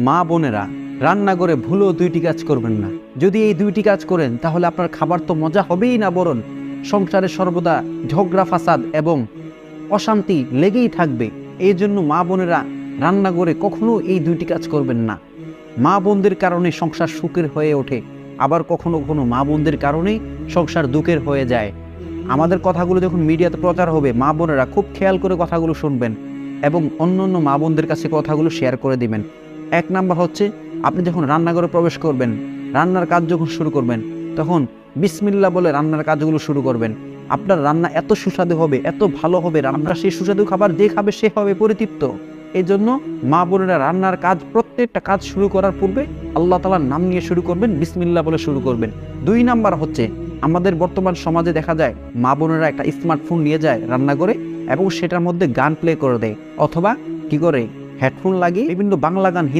মা বোনেরা, রান্নাঘরে ভুলেও দুইটি কাজ করবেন না। যদি এই দুইটি কাজ করেন তাহলে আপনার খাবার তো মজা হবেই না, বরং সংসারে সর্বদা ঝগড়া ফাসাদ এবং অশান্তি লেগেই থাকবে। এই জন্য মা বোনেরা রান্নাঘরে কখনো এই দুইটি কাজ করবেন না। মা বোনদের কারণে সংসার সুখের হয়ে ওঠে, আবার কখনো কখনো মা বোনদের কারণেই সংসার দুঃখের হয়ে যায়। আমাদের কথাগুলো যখন মিডিয়াতে প্রচার হবে, মা বোনেরা খুব খেয়াল করে কথাগুলো শুনবেন এবং অন্য অন্য মা বোনদের কাছে কথাগুলো শেয়ার করে দিবেন। 1 নাম্বার হচ্ছে, আপনি যখন রান্নাঘরে প্রবেশ করবেন, রান্নার কাজ যখন শুরু করবেন, তখন বিসমিল্লাহ বলে রান্নার কাজগুলো শুরু করবেন। আপনার রান্না এত সুস্বাদু হবে, এত ভালো হবে, আমরা সেই সুস্বাদু খাবার যে খাবে সে হবে পরিতৃপ্ত। এই জন্য মা বোনেরা রান্নার কাজ, প্রত্যেকটা কাজ শুরু করার পূর্বে আল্লাহ তাআলার নাম নিয়ে শুরু করবেন, বিসমিল্লাহ বলে শুরু করবেন। 2 নাম্বার হচ্ছে, আমাদের বর্তমান সমাজে দেখা যায় মা বোনেরা একটা স্মার্টফোন নিয়ে যায় রান্নাঘরে এবং সেটার মধ্যে গান প্লে করে দেয়, অথবা কি করে হেডফোন লাগিয়ে বিভিন্ন বাংলা গান